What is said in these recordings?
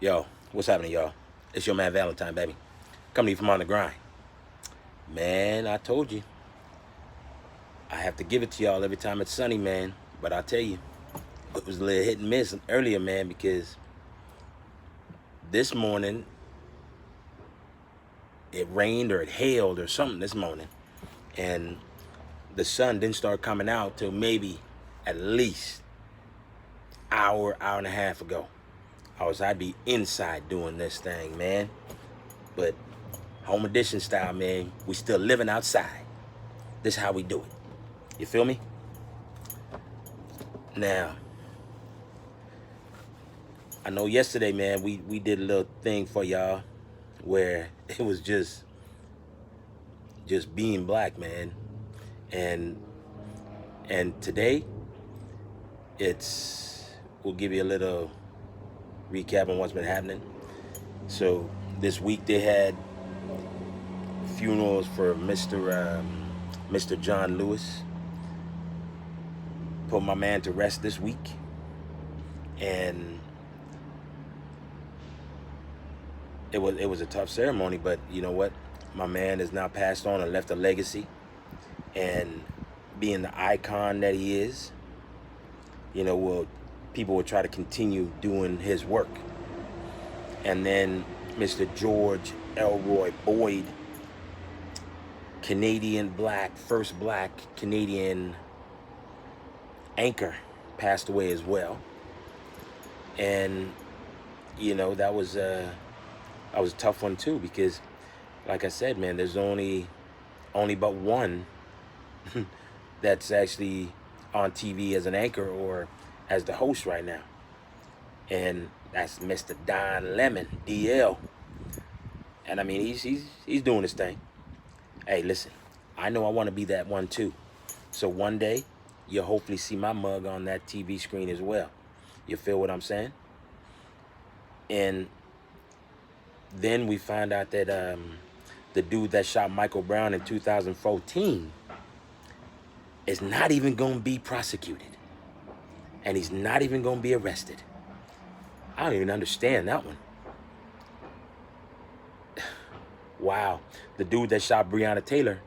Yo, what's happening, y'all? It's your man Valentine, baby. Coming to you from on the grind. Man, I told you. I have to give it to y'all every time it's sunny, man. But I'll tell you, it was a little hit and miss earlier, man, because this morning it rained or it hailed or something this morning. And the sun didn't start coming out till maybe at least hour and a half ago. I'd be inside doing this thing, man. But home edition style, man, we still living outside. This is how we do it. You feel me? Now, I know yesterday, man, we did a little thing for y'all where it was just being black, man. And today we'll give you a little recap on what's been happening. So this week they had funerals for Mr. John Lewis. Put my man to rest this week, and it was a tough ceremony. But you know what? My man has now passed on and left a legacy, and being the icon that he is, people will try to continue doing his work. And then Mr. George Elroy Boyd, first black Canadian anchor, passed away as well. And that was a tough one too, because like I said, man, there's only but one that's actually on TV as an anchor or as the host right now, and that's Mr. Don Lemon, DL. And I mean, he's doing his thing. Hey, listen, I know I want to be that one too. So one day you'll hopefully see my mug on that TV screen as well. You feel what I'm saying? And then we find out that the dude that shot Michael Brown in 2014 is not even going to be prosecuted. And he's not even going to be arrested. I don't even understand that one. Wow. The dude that shot Breonna Taylor,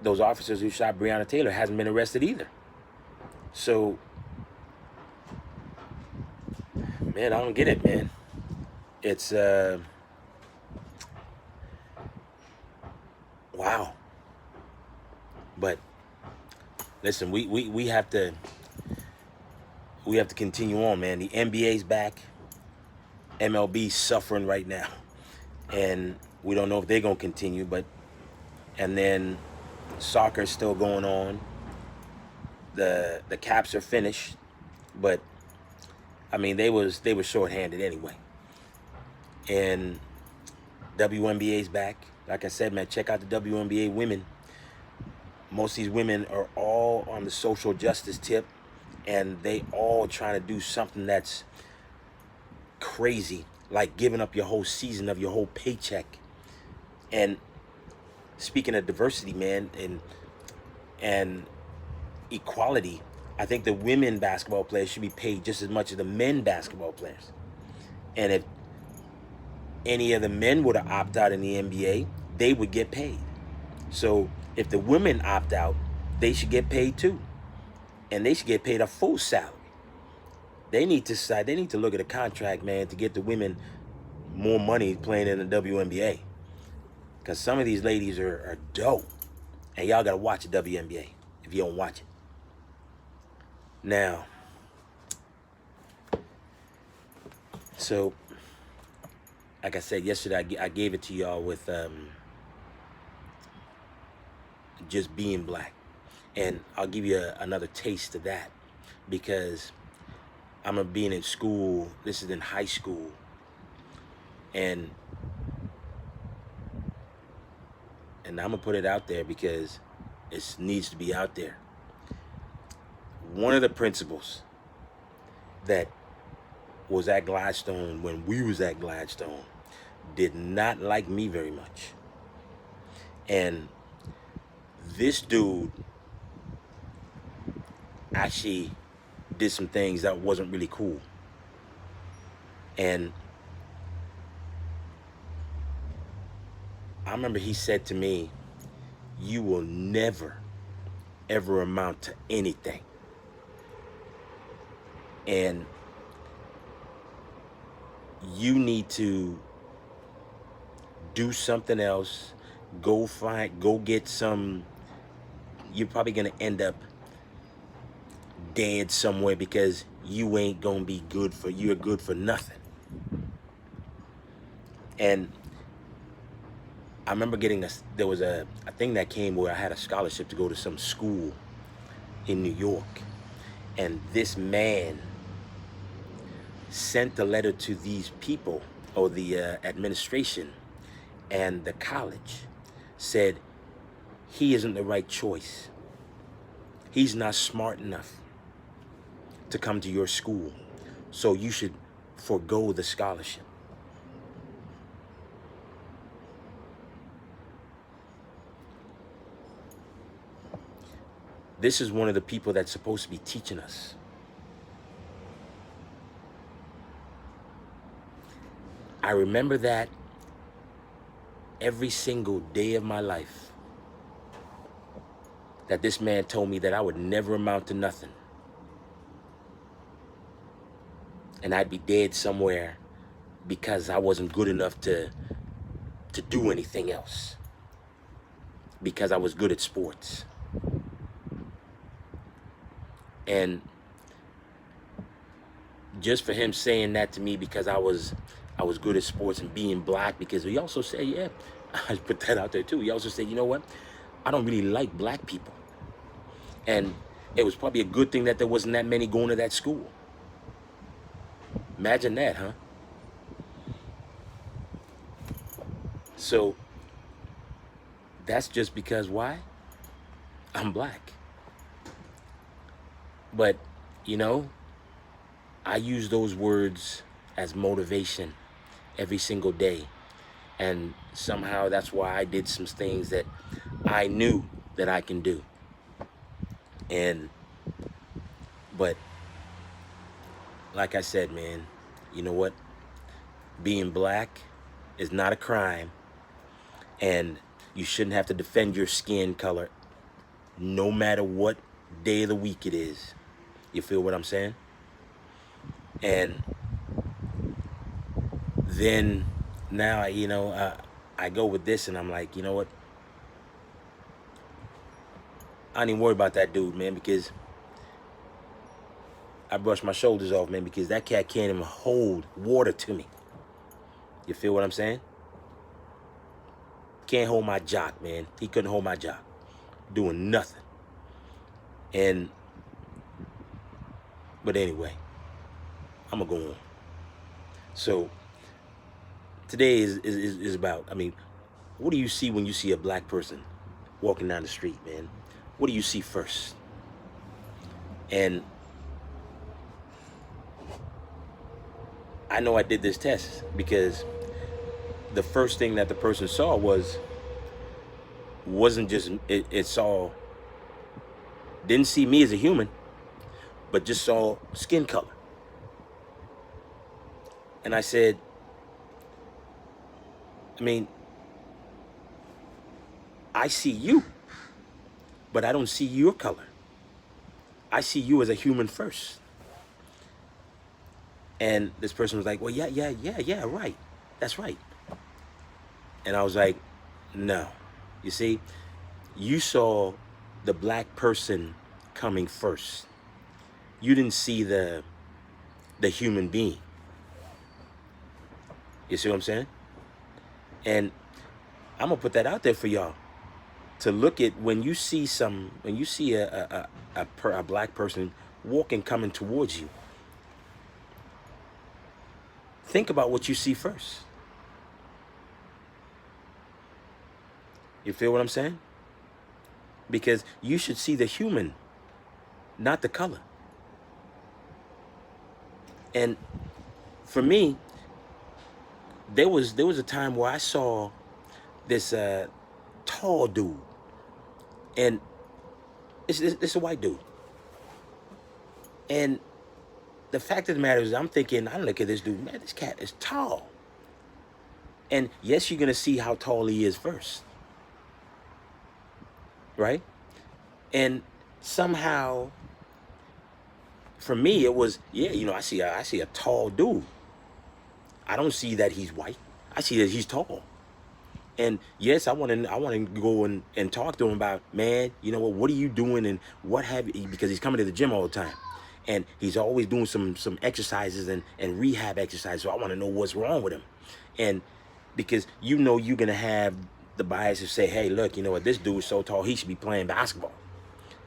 those officers who shot Breonna Taylor, hasn't been arrested either. So, man, I don't get it, man. It's, wow. But, listen, we have to continue on, man. The NBA's back. MLB's suffering right now. And we don't know if they're going to continue, and then soccer's still going on. The Caps are finished, but I mean they were shorthanded anyway. And WNBA's back. Like I said, man, check out the WNBA women. Most of these women are all on the social justice tip, and they all trying to do something that's crazy, like giving up your whole season of your whole paycheck. And speaking of diversity, man, and equality, I think the women basketball players should be paid just as much as the men basketball players. And if any of the men were to opt out in the NBA, they would get paid. So if the women opt out, they should get paid too. And they should get paid a full salary. They need to look at a contract, man, to get the women more money playing in the WNBA. Because some of these ladies are dope. And y'all got to watch the WNBA if you don't watch it. Now, so, like I said yesterday, I gave it to y'all with just being black. And I'll give you another taste of that. Because I'm being in school. This is in high school. And I'm going to put it out there because it needs to be out there. One of the principals that was at Gladstone when we was at Gladstone did not like me very much. And this dude actually did some things that wasn't really cool. And I remember he said to me, you will never, ever amount to anything. And you need to do something else. Go get some, you're probably gonna end up dead somewhere because you ain't gonna be good for, you're good for nothing. And I remember getting there was a thing that came where I had a scholarship to go to some school in New York. And this man sent a letter to these people, or the administration and the college, said he isn't the right choice. He's not smart enough to come to your school, so you should forego the scholarship. This is one of the people that's supposed to be teaching us. I remember that every single day of my life, that this man told me that I would never amount to nothing. And I'd be dead somewhere because I wasn't good enough to do anything else. Because I was good at sports. And just for him saying that to me because I was good at sports and being black, because he also said, yeah, I put that out there too. He also said, you know what? I don't really like black people. And it was probably a good thing that there wasn't that many going to that school. Imagine that, huh? So that's just because why? I'm black. But, you know, I use those words as motivation every single day. And somehow that's why I did some things that I knew that I can do. But like I said, man, you know what? Being black is not a crime. And you shouldn't have to defend your skin color no matter what day of the week it is. You feel what I'm saying? And then now, you know, I go with this and I'm like, you know what? I don't even worry about that dude, man, because I brush my shoulders off, man, because that cat can't even hold water to me. You feel what I'm saying? Can't hold my jock, man. He couldn't hold my jock. Doing nothing. But anyway, I'm gonna go on. So today is about, I mean, what do you see when you see a black person walking down the street, man? What do you see first? And I know I did this test because the first thing that the person saw wasn't just, it saw, didn't see me as a human, but just saw skin color. And I said, I mean, I see you, but I don't see your color. I see you as a human first. And this person was like, well, yeah, right. That's right. And I was like, no. You see, you saw the black person coming first. You didn't see the human being. You see what I'm saying? And I'm gonna put that out there for y'all to look at when you see a black person walking, coming towards you. Think about what you see first. You feel what I'm saying? Because you should see the human, not the color. And for me, there was a time where I saw this tall dude, and it's a white dude. And the fact of the matter is, I'm thinking, I look at this dude, man, this cat is tall. And yes, you're gonna see how tall he is first, right? And somehow, for me, it was, yeah, you know, I see a tall dude. I don't see that he's white. I see that he's tall. And yes, I want to go and talk to him about, man, you know what are you doing and what have you, because he's coming to the gym all the time. And he's always doing some exercises and rehab exercises. So I want to know what's wrong with him. And because you know you're gonna have the bias to say, hey, look, you know what, this dude's so tall, he should be playing basketball.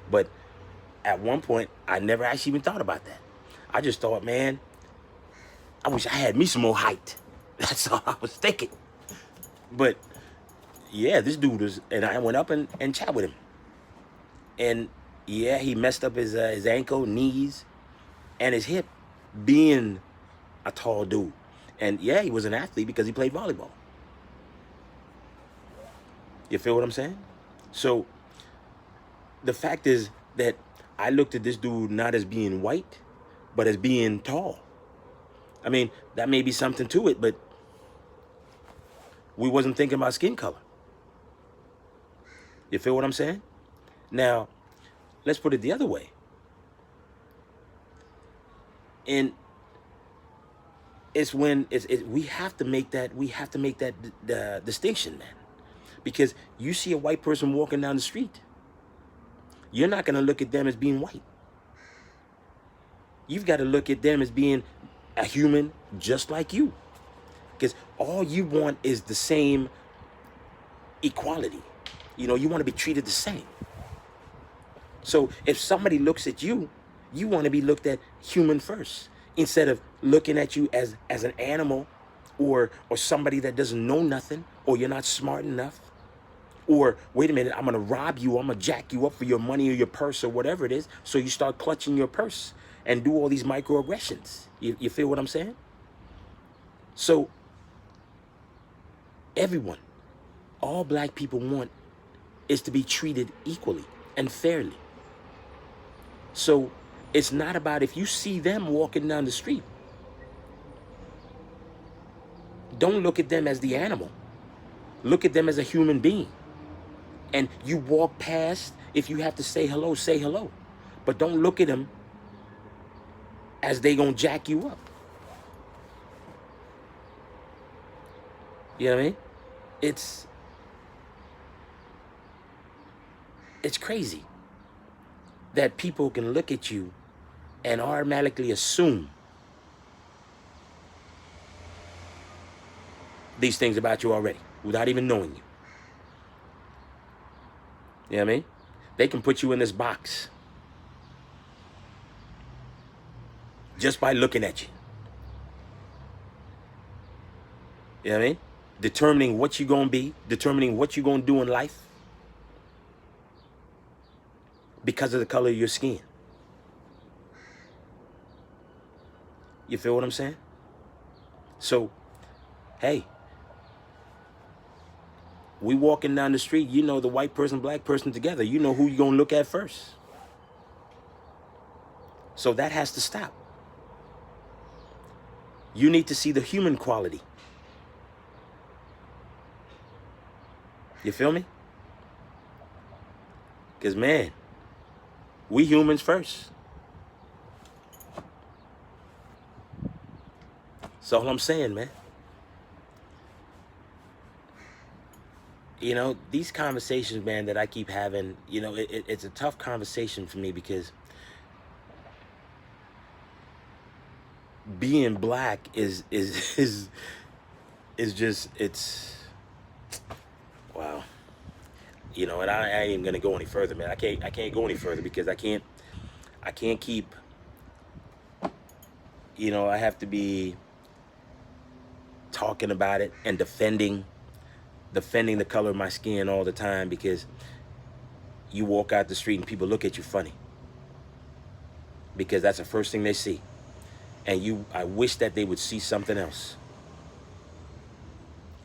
But at one point, I never actually even thought about that. I just thought, man, I wish I had me some more height. That's all I was thinking. But yeah, this dude was, and I went up and chat with him. And yeah, he messed up his ankle, knees, and his hip, being a tall dude. And yeah, he was an athlete because he played volleyball. You feel what I'm saying? So the fact is that I looked at this dude not as being white, but as being tall. I mean, that may be something to it, but we wasn't thinking about skin color. You feel what I'm saying? Now, let's put it the other way. And it's when we have to make that the distinction, man. Because you see a white person walking down the street, you're not going to look at them as being white. You've got to look at them as being a human just like you. Because all you want is the same equality. You know, you want to be treated the same. So if somebody looks at you, you want to be looked at human first, instead of looking at you as an animal, or somebody that doesn't know nothing, or you're not smart enough, or wait a minute, I'm gonna rob you, I'm gonna jack you up for your money or your purse or whatever it is. So you start clutching your purse and do all these microaggressions. You feel what I'm saying? So everyone, all black people want is to be treated equally and fairly. So it's not about, if you see them walking down the street, don't look at them as the animal. Look at them as a human being. And you walk past, if you have to say hello, say hello. But don't look at them as they gonna jack you up. You know what I mean? It's crazy that people can look at you and automatically assume these things about you already without even knowing you. You know what I mean? They can put you in this box just by looking at you. You know what I mean? Determining what you're going to be, determining what you're going to do in life because of the color of your skin. You feel what I'm saying? So, hey, we walking down the street, you know, the white person, black person together, you know who you're going to look at first. So that has to stop. You need to see the human quality. You feel me? Because, man, we humans first. That's all I'm saying, man. You know, these conversations, man, that I keep having, you know, it's a tough conversation for me, because being black is just, it's, wow. You know, and I ain't even gonna go any further, man. I can't go any further, because I can't keep, you know, I have to be talking about it and defending the color of my skin all the time, because you walk out the street and people look at you funny, because that's the first thing they see. And I wish that they would see something else.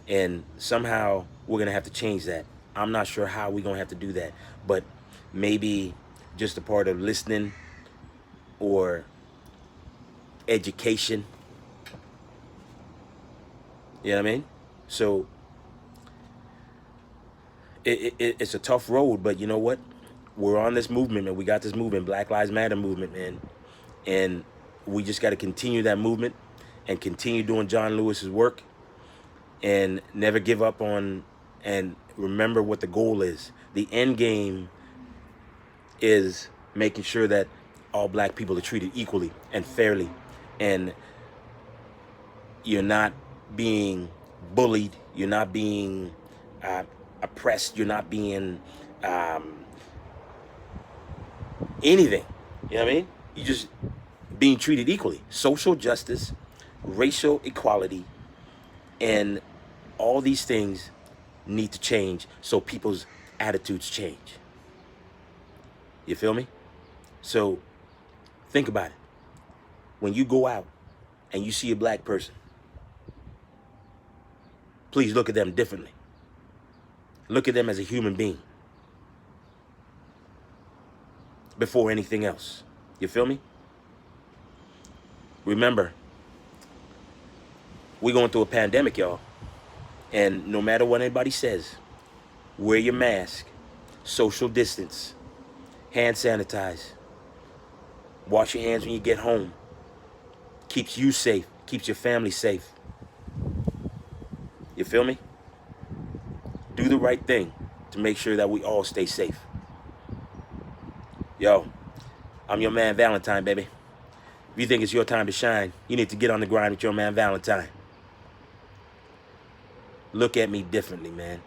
And somehow we're gonna have to change that. I'm not sure how we're gonna have to do that, but maybe just a part of listening or education. You know what I mean? So it's a tough road, but you know what? We're on this movement, man. We got this movement, Black Lives Matter movement, man. And we just got to continue that movement and continue doing John Lewis's work and never give up on, and remember what the goal is. The end game is making sure that all black people are treated equally and fairly, and you're not being bullied, you're not being oppressed, you're not being anything. You know what I mean? You just being treated equally. Social justice, racial equality, and all these things need to change so people's attitudes change. You feel me? So think about it. When you go out and you see a black person, please look at them differently. Look at them as a human being before anything else. You feel me? Remember, we're going through a pandemic, y'all. And no matter what anybody says, wear your mask, social distance, hand sanitize, wash your hands when you get home. Keeps you safe, keeps your family safe. You feel me? Do the right thing to make sure that we all stay safe. Yo, I'm your man Valentine, baby. If you think it's your time to shine, you need to get on the grind with your man Valentine. Look at me differently, man.